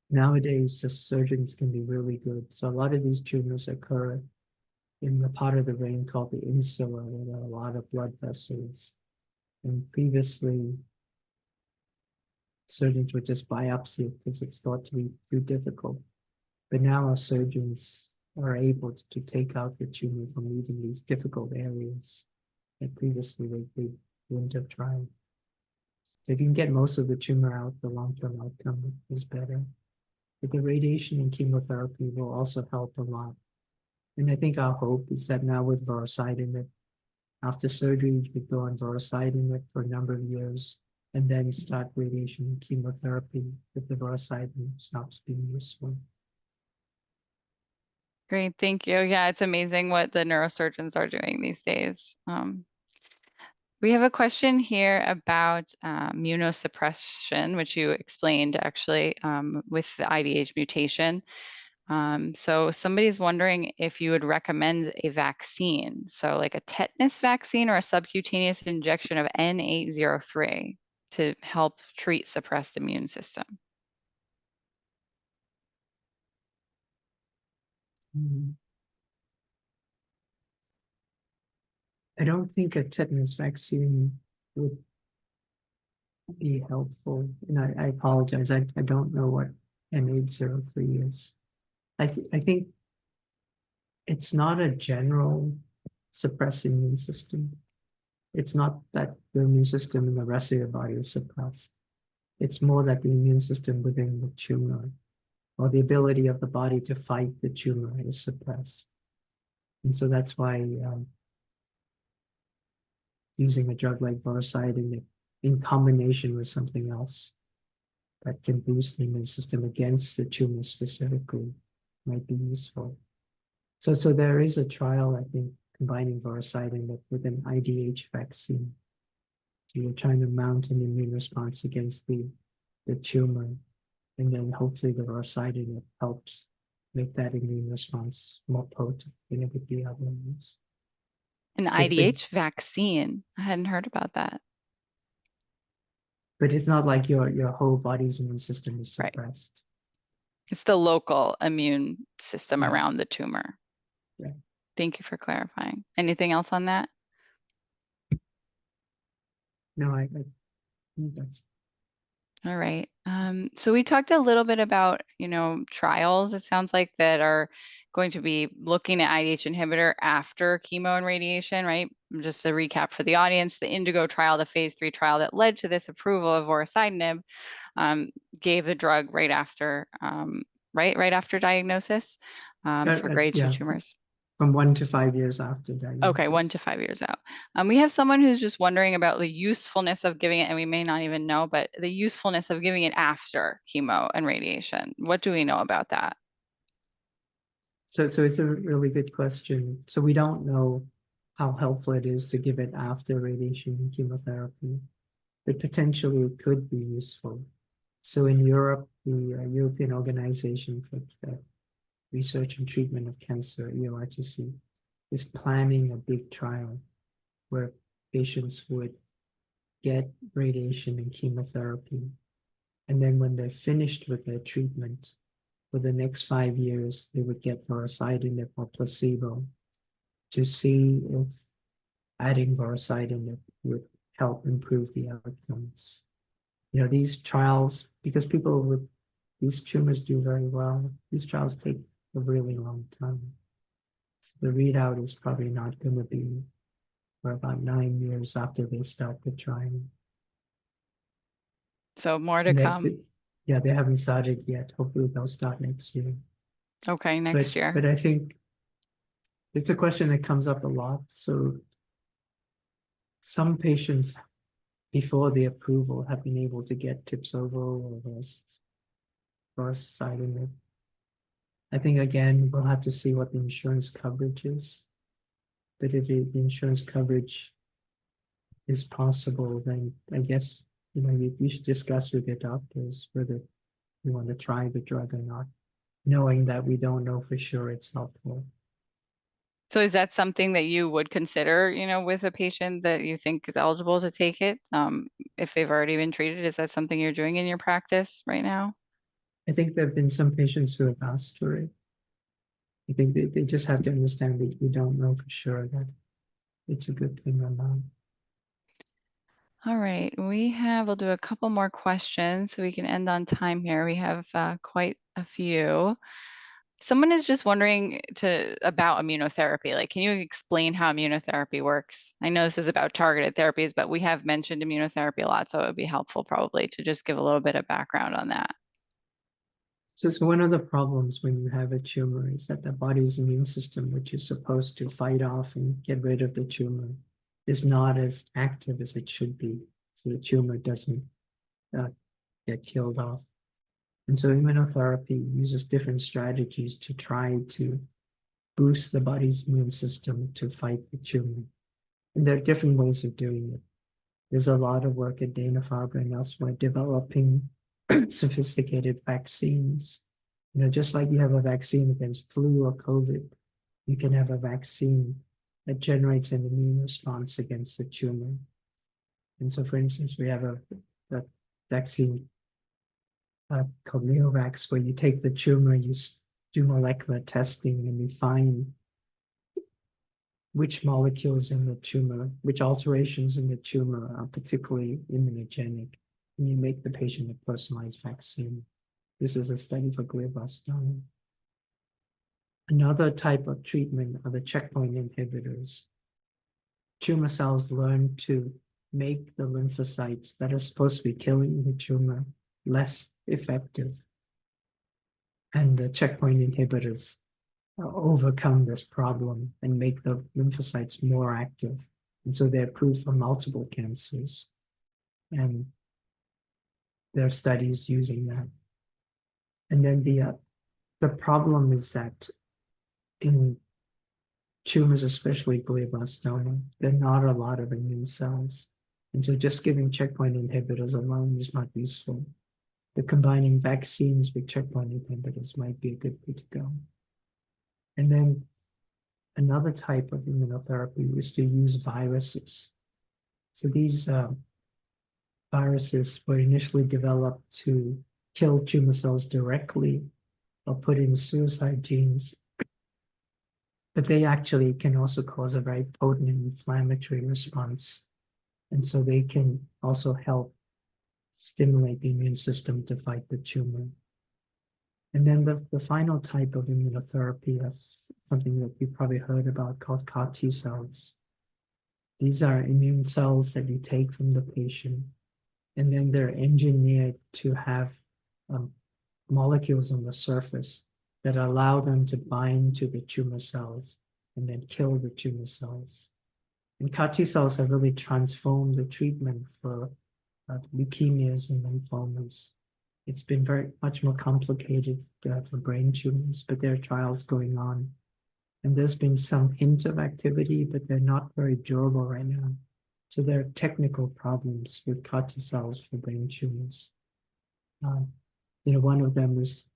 Speaker 3: Nowadays, the surgeons can be really good. So a lot of these tumors occur in the part of the brain called the insula, where there are a lot of blood vessels. And previously, surgeons would just biopsy it because it's thought to be too difficult. But now our surgeons are able to take out the tumor from even these difficult areas that previously they wouldn't have tried. So if you can get most of the tumor out, the long-term outcome is better. But the radiation and chemotherapy will also help a lot. And I think our hope is that now with vorasidenib, after surgery, you could go on vorasidenib for a number of years and then start radiation and chemotherapy if the vorasidenib stops being useful.
Speaker 2: Great, thank you. Yeah, it's amazing what the neurosurgeons are doing these days. We have a question here about immunosuppression, which you explained actually with the IDH mutation. So somebody's wondering if you would recommend a vaccine, so like a tetanus vaccine or a subcutaneous injection of N803 to help treat suppressed immune system.
Speaker 3: I don't think a tetanus vaccine would be helpful. And I apologize, I don't know what N803 is. I think It's not a general suppressed immune system. It's not that the immune system in the rest of your body is suppressed. It's more that the immune system within the tumor or the ability of the body to fight the tumor is suppressed. And so that's why using a drug like vorasidenib in combination with something else that can boost the immune system against the tumor specifically might be useful. So there is a trial, I think, combining vorasidenib with an IDH vaccine. So you're trying to mount an immune response against the tumor, and then hopefully the vorasidenib helps make that immune response more potent than it would be otherwise.
Speaker 2: An
Speaker 3: But-
Speaker 2: IDH vaccine. I hadn't heard about that.
Speaker 3: But it's not like your whole body's immune system is
Speaker 2: Right.
Speaker 3: suppressed.
Speaker 2: It's the local immune system
Speaker 3: Yeah.
Speaker 2: around the tumor.
Speaker 3: Yeah.
Speaker 2: Thank you for clarifying. Anything else on that?
Speaker 3: No, I think that's
Speaker 2: All right. So we talked a little bit about, trials, it sounds like, that are going to be looking at IDH inhibitor after chemo and radiation, right? Just to recap for the audience, the Indigo trial, the phase 3 trial that led to this approval of vorasidenib, gave the drug right after, right after diagnosis for grade 2
Speaker 3: yeah.
Speaker 2: tumors.
Speaker 3: From 1 to 5 years after diagnosis.
Speaker 2: Okay, 1 to 5 years out. We have someone who's just wondering about the usefulness of giving it, and we may not even know, but the usefulness of giving it after chemo and radiation. What do we know about that?
Speaker 3: So it's a really good question. So we don't know how helpful it is to give it after radiation and chemotherapy, but potentially it could be useful. So in Europe, the European Organization for Research and Treatment of Cancer, EORTC, is planning a big trial where patients would get radiation and chemotherapy. And then when they're finished with their treatment, for the next 5 years, they would get vorasidenib or placebo to see if adding vorasidenib would help improve the outcomes. These trials, because people with these tumors do very well, these trials take a really long time. So the readout is probably not going to be for about 9 years after they start the trial.
Speaker 2: So more to
Speaker 3: And
Speaker 2: come.
Speaker 3: yeah, they haven't started yet. Hopefully they'll start next year.
Speaker 2: Okay, next year.
Speaker 3: But I think it's a question that comes up a lot. So some patients before the approval have been able to get Tibsovo or vorasidenib. I think again, we'll have to see what the insurance coverage is. But if the insurance coverage is possible, then I guess, you should discuss with your doctors whether you want to try the drug or not, knowing that we don't know for sure it's helpful.
Speaker 2: So is that something that you would consider, with a patient that you think is eligible to take it, if they've already been treated? Is that something you're doing in your practice right now?
Speaker 3: I think there have been some patients who have asked for it. I think they just have to understand that we don't know for sure that it's a good thing or not.
Speaker 2: All right, we'll do a couple more questions so we can end on time here. We have quite a few. Someone is just wondering about immunotherapy. Like, can you explain how immunotherapy works? I know this is about targeted therapies, but we have mentioned immunotherapy a lot, so it would be helpful probably to just give a little bit of background on that.
Speaker 3: So one of the problems when you have a tumor is that the body's immune system, which is supposed to fight off and get rid of the tumor, is not as active as it should be. So the tumor doesn't get killed off. And so immunotherapy uses different strategies to try to boost the body's immune system to fight the tumor. And there are different ways of doing it. There's a lot of work at Dana-Farber and elsewhere developing sophisticated vaccines. Just like you have a vaccine against flu or COVID, you can have a vaccine that generates an immune response against the tumor. And so, for instance, we have a vaccine called Neovax, where you take the tumor, you do molecular testing, and you find which molecules in the tumor, which alterations in the tumor are particularly immunogenic, and you make the patient a personalized vaccine. This is a study for glioblastoma. Another type of treatment are the checkpoint inhibitors. Tumor cells learn to make the lymphocytes that are supposed to be killing the tumor less effective. And the checkpoint inhibitors overcome this problem and make the lymphocytes more active. And so they're approved for multiple cancers. And there are studies using that. And then the problem is that in tumors, especially glioblastoma, there are not a lot of immune cells. And so just giving checkpoint inhibitors alone is not useful. The combining vaccines with checkpoint inhibitors might be a good way to go. And then another type of immunotherapy is to use viruses. So these viruses were initially developed to kill tumor cells directly or put in suicide genes, but they actually can also cause a very potent inflammatory response. And so they can also help stimulate the immune system to fight the tumor. And then the final type of immunotherapy is something that you've probably heard about called CAR T cells. These are immune cells that you take from the patient, and then they're engineered to have molecules on the surface that allow them to bind to the tumor cells and then kill the tumor cells. And CAR T cells have really transformed the treatment for leukemias and lymphomas. It's been very much more complicated for brain tumors, but there are trials going on. And there's been some hint of activity, but they're not very durable right now. So there are technical problems with CAR T cells for brain tumors. One of them is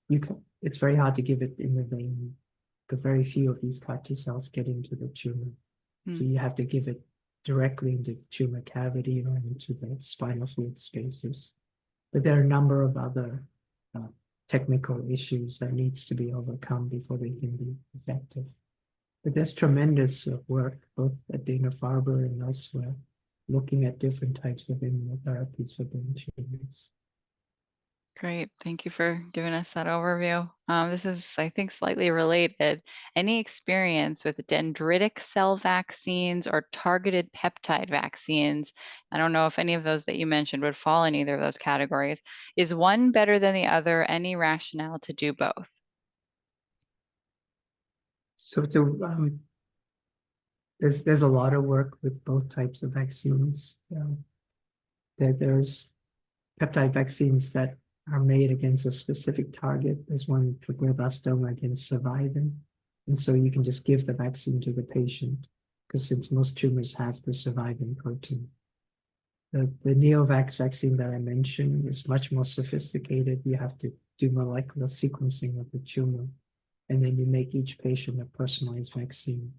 Speaker 3: it's very hard to give it in the vein, because very few of these CAR T cells get into the tumor. So you have to give it directly into the tumor cavity or into the spinal fluid spaces. But there are a number of other technical issues that needs to be overcome before they can be effective. But there's tremendous work, both at Dana-Farber and elsewhere, looking at different types of immunotherapies for brain tumors.
Speaker 2: Great. Thank you for giving us that overview. This is, I think, slightly related. Any experience with dendritic cell vaccines or targeted peptide vaccines? I don't know if any of those that you mentioned would fall in either of those categories. Is one better than the other? Any rationale to do both?
Speaker 3: So there's a lot of work with both types of vaccines. There's peptide vaccines that are made against a specific target. There's one for glioblastoma against survivin. And so you can just give the vaccine to the patient, because since most tumors have the survivin protein. The Neovax vaccine that I mentioned is much more sophisticated. You have to do molecular sequencing of the tumor, and then you make each patient a personalized vaccine.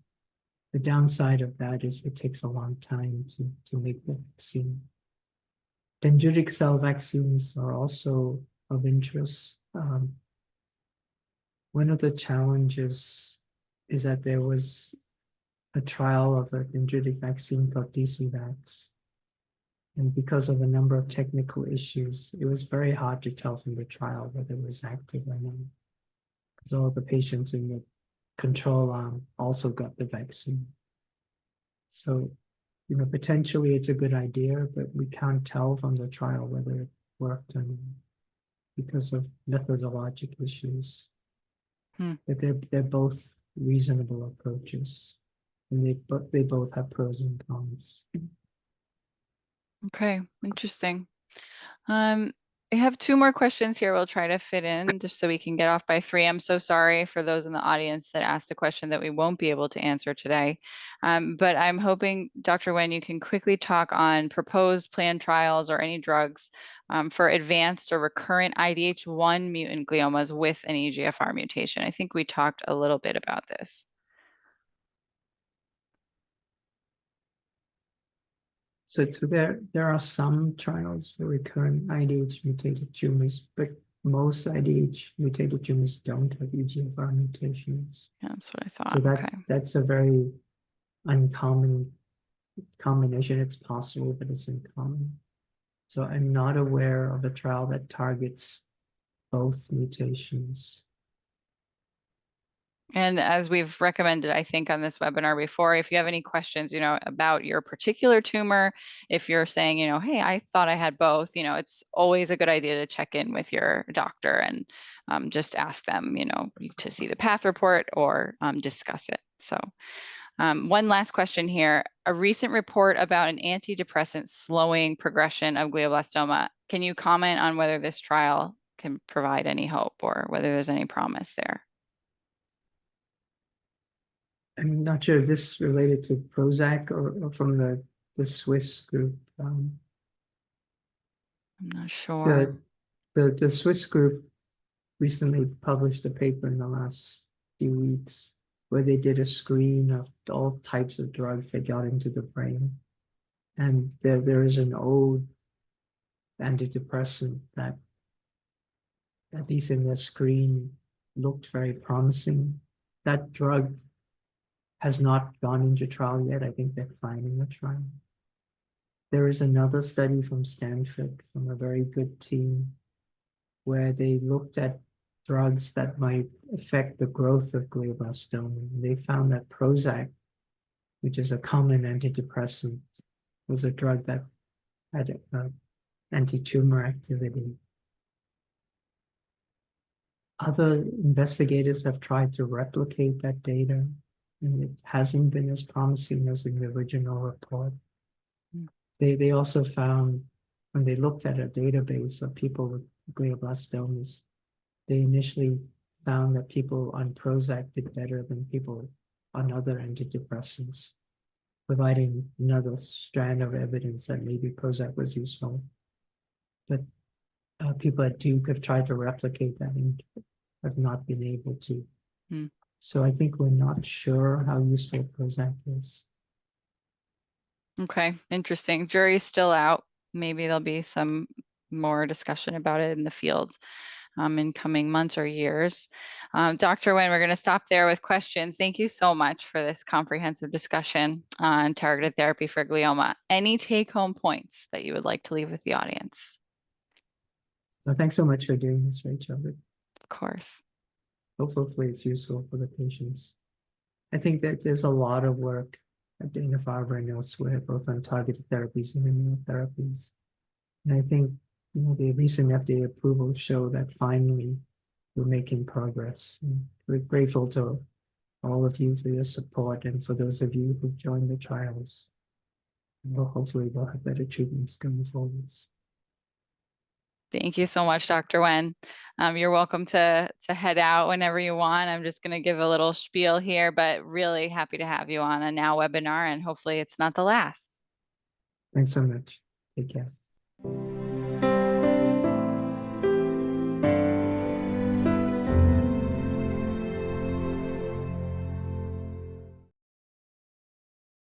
Speaker 3: The downside of that is it takes a long time to make the vaccine. Dendritic cell vaccines are also of interest. One of the challenges is that there was a trial of a dendritic vaccine called DCVax. And because of a number of technical issues, it was very hard to tell from the trial whether it was active or not, because all the patients in the control arm also got the vaccine. So, potentially it's a good idea, but we can't tell from the trial whether it worked or not because of methodologic issues. But they're both reasonable approaches, and they both have pros and cons.
Speaker 2: Okay, interesting. I have two more questions here we'll try to fit in just so we can get off by 3. I'm so sorry for those in the audience that asked a question that we won't be able to answer today. But I'm hoping, Dr. Nguyen, you can quickly talk on proposed planned trials or any drugs for advanced or recurrent IDH1 mutant gliomas with an EGFR mutation. I think we talked a little bit about this.
Speaker 3: So there are some trials for recurrent IDH mutated tumors, but most IDH mutated tumors don't have EGFR mutations.
Speaker 2: Yeah, that's what I thought.
Speaker 3: So that's a very uncommon combination. It's possible, but it's uncommon. So I'm not aware of a trial that targets both mutations.
Speaker 2: And as we've recommended, I think on this webinar before, if you have any questions, about your particular tumor, if you're saying, hey, I thought I had both, it's always a good idea to check in with your doctor and just ask them, to see the path report or discuss it. So one last question here. A recent report about an antidepressant slowing progression of glioblastoma. Can you comment on whether this trial can provide any hope or whether there's any promise there?
Speaker 3: I'm not sure if this related to Prozac or from the Swiss group.
Speaker 2: I'm not sure.
Speaker 3: The Swiss group recently published a paper in the last few weeks where they did a screen of all types of drugs that got into the brain. And there is an old antidepressant that, at least in the screen, looked very promising. That drug has not gone into trial yet. I think they're planning a trial. There is another study from Stanford, from a very good team, where they looked at drugs that might affect the growth of glioblastoma. They found that Prozac, which is a common antidepressant, was a drug that had anti-tumor activity. Other investigators have tried to replicate that data, and it hasn't been as promising as in the original report. They also found, when they looked at a database of people with glioblastomas, they initially found that people on Prozac did better than people on other antidepressants, providing another strand of evidence that maybe Prozac was useful. But people at Duke have tried to replicate that and have not been able to. So I think we're not sure how useful Prozac is.
Speaker 2: Okay, interesting. Jury's still out. Maybe there'll be some more discussion about it in the field in coming months or years. Dr. Nguyen, we're going to stop there with questions. Thank you so much for this comprehensive discussion on targeted therapy for glioma. Any take-home points that you would like to leave with the audience?
Speaker 3: Well, thanks so much for doing this, Rachel.
Speaker 2: Of course.
Speaker 3: Hopefully it's useful for the patients. I think that there's a lot of work at Dana-Farber and elsewhere, both on targeted therapies and immunotherapies. And I think, the recent FDA approval show that finally we're making progress. And we're grateful to all of you for your support and for those of you who've joined the trials. And hopefully we'll have better treatments going forwards.
Speaker 2: Thank you so much, Dr. Nguyen. You're welcome to head out whenever you want. I'm just going to give a little spiel here, but really happy to have you on a Now webinar, and hopefully it's not the last.
Speaker 3: Thanks so much. Take care.